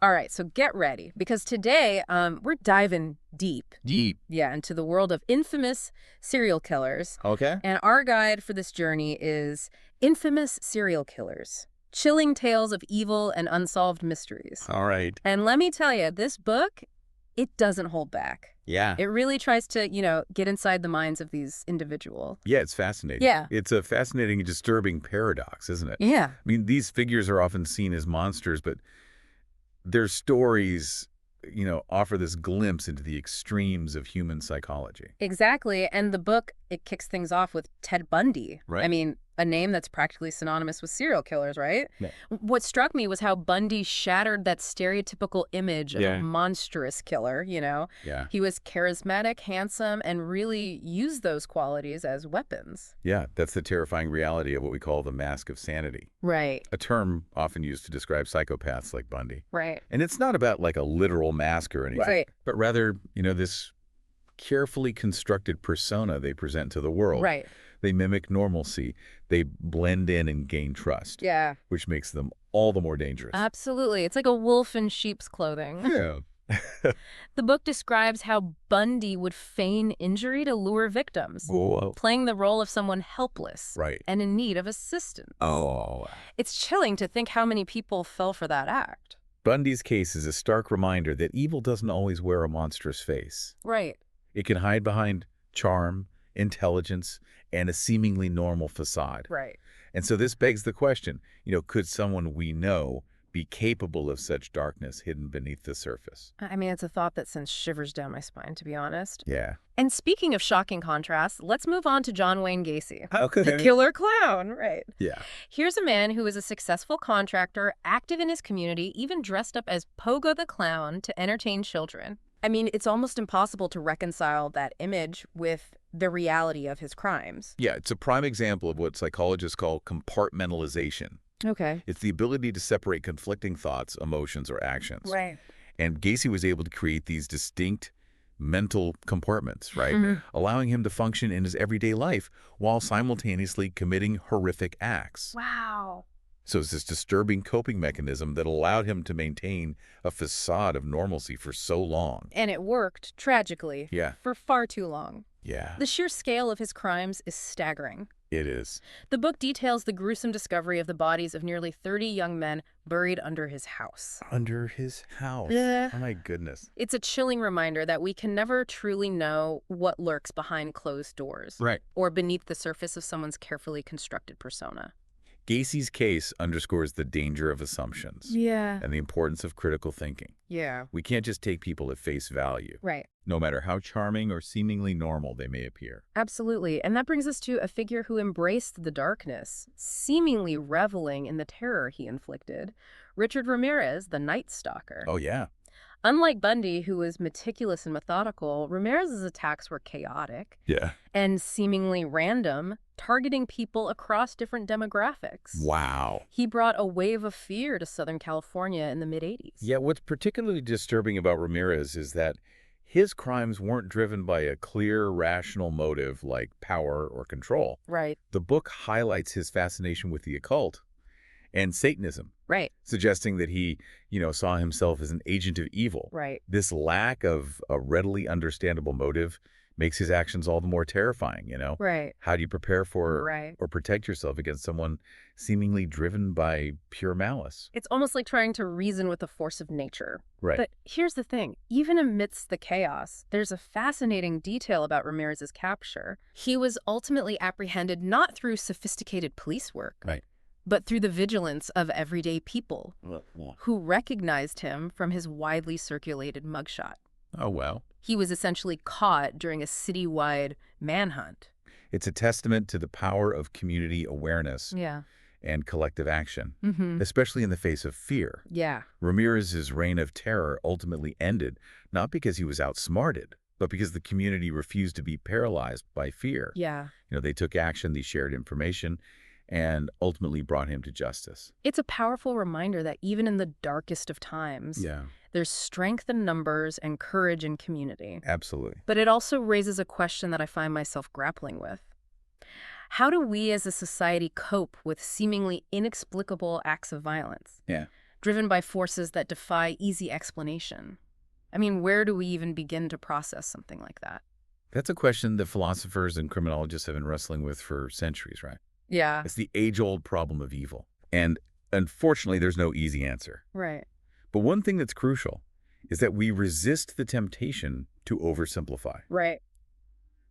All right, so get ready, because today we're diving deep. Deep. Yeah, into the world of infamous serial killers. Okay. And our guide for this journey is Infamous Serial Killers, Chilling Tales of Evil and Unsolved Mysteries. All right. And let me tell you, this book, it doesn't hold back. Yeah. It really tries to, get inside the minds of these individuals. Yeah, it's fascinating. Yeah. It's a fascinating and disturbing paradox, isn't it? Yeah. I mean, these figures are often seen as monsters, but their stories, offer this glimpse into the extremes of human psychology. Exactly. And the book, it kicks things off with Ted Bundy. Right. I mean, a name that's practically synonymous with serial killers, right? Yeah. What struck me was how Bundy shattered that stereotypical image of a monstrous killer, Yeah. He was charismatic, handsome, and really used those qualities as weapons. Yeah, that's the terrifying reality of what we call the mask of sanity, Right. a term often used to describe psychopaths like Bundy. Right. And it's not about like a literal mask or anything, Right. but rather, this carefully constructed persona they present to the world. Right. They mimic normalcy. They blend in and gain trust, Yeah. which makes them all the more dangerous. Absolutely. It's like a wolf in sheep's clothing. Yeah. The book describes how Bundy would feign injury to lure victims, Whoa. playing the role of someone helpless Right. and in need of assistance. Oh. It's chilling to think how many people fell for that act. Bundy's case is a stark reminder that evil doesn't always wear a monstrous face. Right. It can hide behind charm, intelligence, and a seemingly normal facade. Right. And so this begs the question, could someone we know be capable of such darkness hidden beneath the surface? I mean, it's a thought that sends shivers down my spine, to be honest. Yeah. And speaking of shocking contrasts, let's move on to John Wayne Gacy. Okay. The killer clown, right? Yeah. Here's a man who is a successful contractor, active in his community, even dressed up as Pogo the Clown to entertain children. I mean, it's almost impossible to reconcile that image with the reality of his crimes. Yeah, it's a prime example of what psychologists call compartmentalization. Okay. It's the ability to separate conflicting thoughts, emotions, or actions. Right. And Gacy was able to create these distinct mental compartments, right? Mhm. Allowing him to function in his everyday life while simultaneously committing horrific acts. Wow. So it's this disturbing coping mechanism that allowed him to maintain a facade of normalcy for so long. And it worked, tragically, Yeah. for far too long. Yeah, The sheer scale of his crimes is staggering. it is. The book details the gruesome discovery of the bodies of nearly 30 young men buried under his house. Under his house. Yeah. Oh, my goodness. It's a chilling reminder that we can never truly know what lurks behind closed doors Right. or beneath the surface of someone's carefully constructed persona. Gacy's case underscores the danger of assumptions Yeah. and the importance of critical thinking. Yeah. We can't just take people at face value, Right. no matter how charming or seemingly normal they may appear. Absolutely. And that brings us to a figure who embraced the darkness, seemingly reveling in the terror he inflicted. Richard Ramirez, the Night Stalker. Oh, yeah. Unlike Bundy, who was meticulous and methodical, Ramirez's attacks were chaotic Yeah. and seemingly random, targeting people across different demographics. Wow. He brought a wave of fear to Southern California in the mid-'80s. Yeah, what's particularly disturbing about Ramirez is that his crimes weren't driven by a clear, rational motive like power or control. Right, The book highlights his fascination with the occult and Satanism, right, suggesting that he, saw himself as an agent of evil. right. This lack of a readily understandable motive makes his actions all the more terrifying, Right, How do you prepare for right. or protect yourself against someone seemingly driven by pure malice? It's almost like trying to reason with the force of nature. Right. But here's the thing. Even amidst the chaos, there's a fascinating detail about Ramirez's capture. He was ultimately apprehended not through sophisticated police work, Right. but through the vigilance of everyday people Yeah. who recognized him from his widely circulated mugshot. Oh, well. He was essentially caught during a citywide manhunt. It's a testament to the power of community awareness Yeah. and collective action, Mm-hmm. especially in the face of fear. Yeah. Ramirez's reign of terror ultimately ended, not because he was outsmarted, but because the community refused to be paralyzed by fear. Yeah. They took action, they shared information, and ultimately brought him to justice. It's a powerful reminder that even in the darkest of times, Yeah, there's strength in numbers and courage in community. absolutely. But it also raises a question that I find myself grappling with. How do we as a society cope with seemingly inexplicable acts of violence? Yeah. driven by forces that defy easy explanation. I mean, where do we even begin to process something like that? That's a question that philosophers and criminologists have been wrestling with for centuries, right? Yeah. It's the age-old problem of evil. And unfortunately, there's no easy answer. Right. But one thing that's crucial is that we resist the temptation to oversimplify. Right.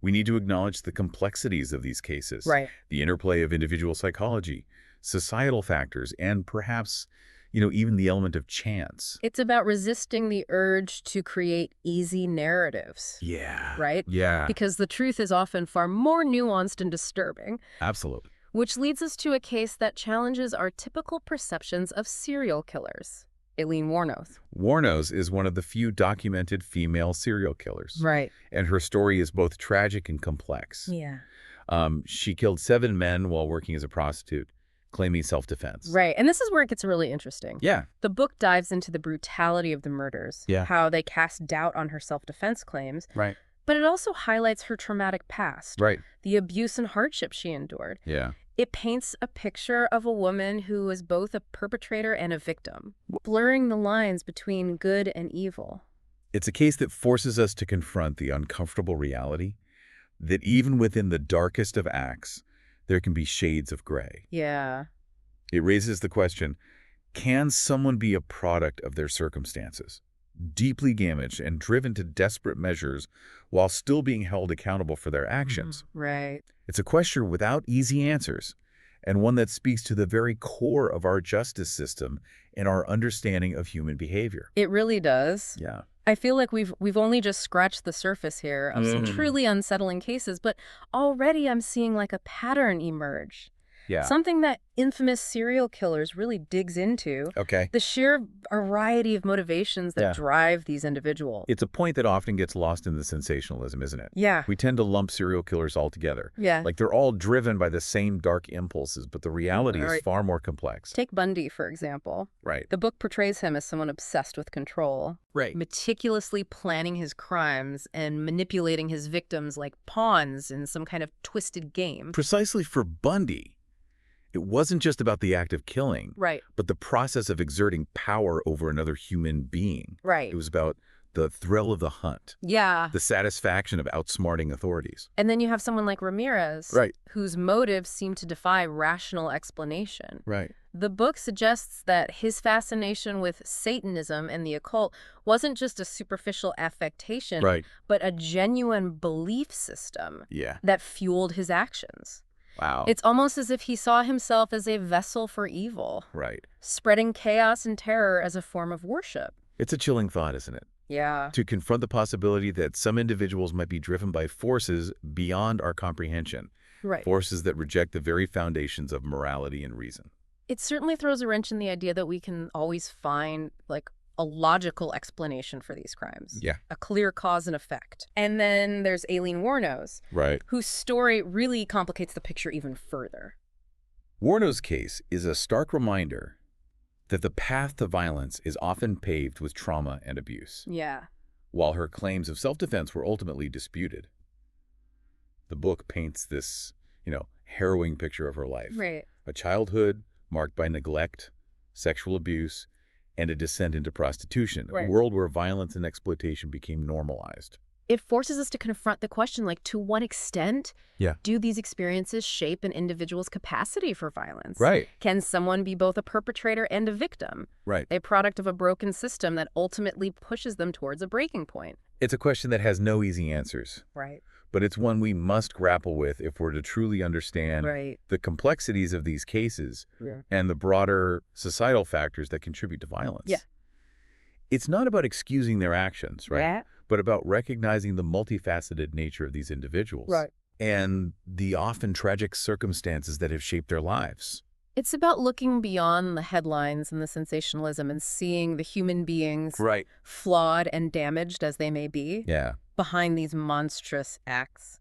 We need to acknowledge the complexities of these cases, Right. the interplay of individual psychology, societal factors, and perhaps, even the element of chance. It's about resisting the urge to create easy narratives. Yeah. Right? Yeah. Because the truth is often far more nuanced and disturbing. Absolutely. Which leads us to a case that challenges our typical perceptions of serial killers. Aileen Wuornos. Wuornos is one of the few documented female serial killers. Right. And her story is both tragic and complex. Yeah. She killed 7 men while working as a prostitute, claiming self-defense. Right. And this is where it gets really interesting. Yeah. The book dives into the brutality of the murders, how they cast doubt on her self-defense claims. Right. But it also highlights her traumatic past. Right. The abuse and hardship she endured. Yeah. It paints a picture of a woman who is both a perpetrator and a victim, blurring the lines between good and evil. It's a case that forces us to confront the uncomfortable reality that even within the darkest of acts, there can be shades of gray. Yeah. It raises the question, can someone be a product of their circumstances, deeply damaged and driven to desperate measures while still being held accountable for their actions? Right. It's a question without easy answers, and one that speaks to the very core of our justice system and our understanding of human behavior. It really does. Yeah. I feel like we've only just scratched the surface here of some truly unsettling cases, but already I'm seeing like a pattern emerge. Yeah. Something that infamous serial killers really digs into. Okay. The sheer variety of motivations that drive these individuals. It's a point that often gets lost in the sensationalism, isn't it? Yeah. We tend to lump serial killers all together. Yeah. Like they're all driven by the same dark impulses, but the reality is far more complex. Take Bundy, for example. Right. The book portrays him as someone obsessed with control. Right. Meticulously planning his crimes and manipulating his victims like pawns in some kind of twisted game. Precisely for Bundy, it wasn't just about the act of killing, Right. but the process of exerting power over another human being. Right. It was about the thrill of the hunt, Yeah. the satisfaction of outsmarting authorities. And then you have someone like Ramirez, Right. whose motives seem to defy rational explanation. Right. The book suggests that his fascination with Satanism and the occult wasn't just a superficial affectation, Right. but a genuine belief system Yeah. that fueled his actions. Wow. It's almost as if he saw himself as a vessel for evil, Right. spreading chaos and terror as a form of worship. It's a chilling thought, isn't it? Yeah. To confront the possibility that some individuals might be driven by forces beyond our comprehension, Right. forces that reject the very foundations of morality and reason. It certainly throws a wrench in the idea that we can always find, like, a logical explanation for these crimes. Yeah. A clear cause and effect. And then there's Aileen Wuornos, Right. whose story really complicates the picture even further. Wuornos' case is a stark reminder that the path to violence is often paved with trauma and abuse, Yeah. while her claims of self-defense were ultimately disputed. The book paints this, harrowing picture of her life. Right. A childhood marked by neglect, sexual abuse, and a descent into prostitution, Right. a world where violence and exploitation became normalized. It forces us to confront the question, like, to what extent do these experiences shape an individual's capacity for violence? Right. Can someone be both a perpetrator and a victim? Right. A product of a broken system that ultimately pushes them towards a breaking point. It's a question that has no easy answers, Right. but it's one we must grapple with if we're to truly understand Right. the complexities of these cases and the broader societal factors that contribute to violence. Yeah. It's not about excusing their actions, right? Yeah. But about recognizing the multifaceted nature of these individuals. Right. And the often tragic circumstances that have shaped their lives. It's about looking beyond the headlines and the sensationalism and seeing the human beings, Right. flawed and damaged as they may be, Yeah. behind these monstrous acts.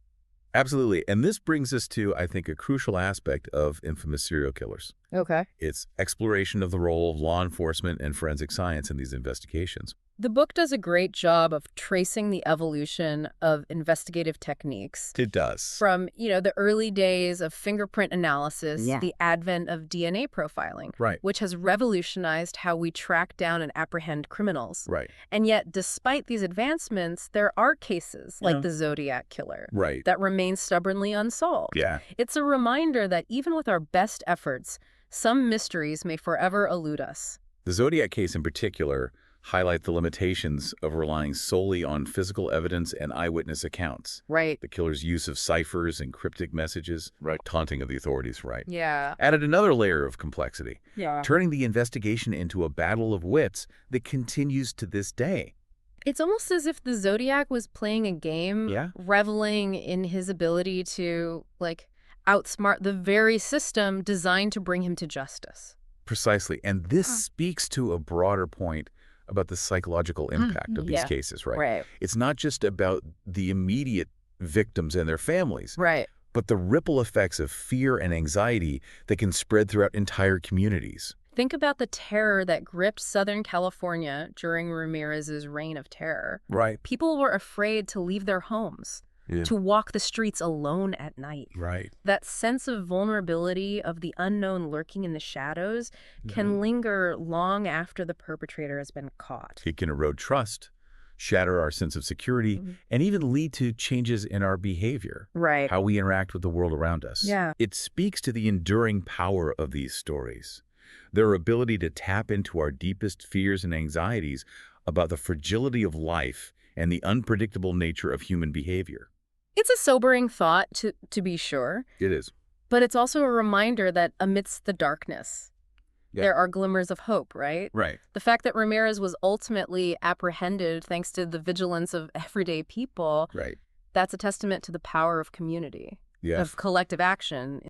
Absolutely. And this brings us to, I think, a crucial aspect of infamous serial killers. Okay. It's exploration of the role of law enforcement and forensic science in these investigations. The book does a great job of tracing the evolution of investigative techniques It does. from, the early days of fingerprint analysis, Yeah. the advent of DNA profiling, Right. which has revolutionized how we track down and apprehend criminals. Right. And yet, despite these advancements, there are cases like Yeah. the Zodiac Killer Right. that remain stubbornly unsolved. Yeah. It's a reminder that even with our best efforts, some mysteries may forever elude us. The Zodiac case in particular highlight the limitations of relying solely on physical evidence and eyewitness accounts. Right. The killer's use of ciphers and cryptic messages, taunting of the authorities, Yeah. added another layer of complexity, Yeah. turning the investigation into a battle of wits that continues to this day. It's almost as if the Zodiac was playing a game, Yeah. reveling in his ability to, outsmart the very system designed to bring him to justice. Precisely. And this speaks to a broader point about the psychological impact of these Yeah. cases, right? Right. It's not just about the immediate victims and their families, Right. but the ripple effects of fear and anxiety that can spread throughout entire communities. Think about the terror that gripped Southern California during Ramirez's reign of terror. Right. People were afraid to leave their homes, to walk the streets alone at night. Right. That sense of vulnerability of the unknown lurking in the shadows can linger long after the perpetrator has been caught. It can erode trust, shatter our sense of security, and even lead to changes in our behavior, Right. how we interact with the world around us. Yeah. It speaks to the enduring power of these stories, their ability to tap into our deepest fears and anxieties about the fragility of life and the unpredictable nature of human behavior. It's a sobering thought, to be sure, It is. but it's also a reminder that amidst the darkness, Yeah. there are glimmers of hope, right? Right. The fact that Ramirez was ultimately apprehended thanks to the vigilance of everyday people, Right. that's a testament to the power of community, Yes. of collective action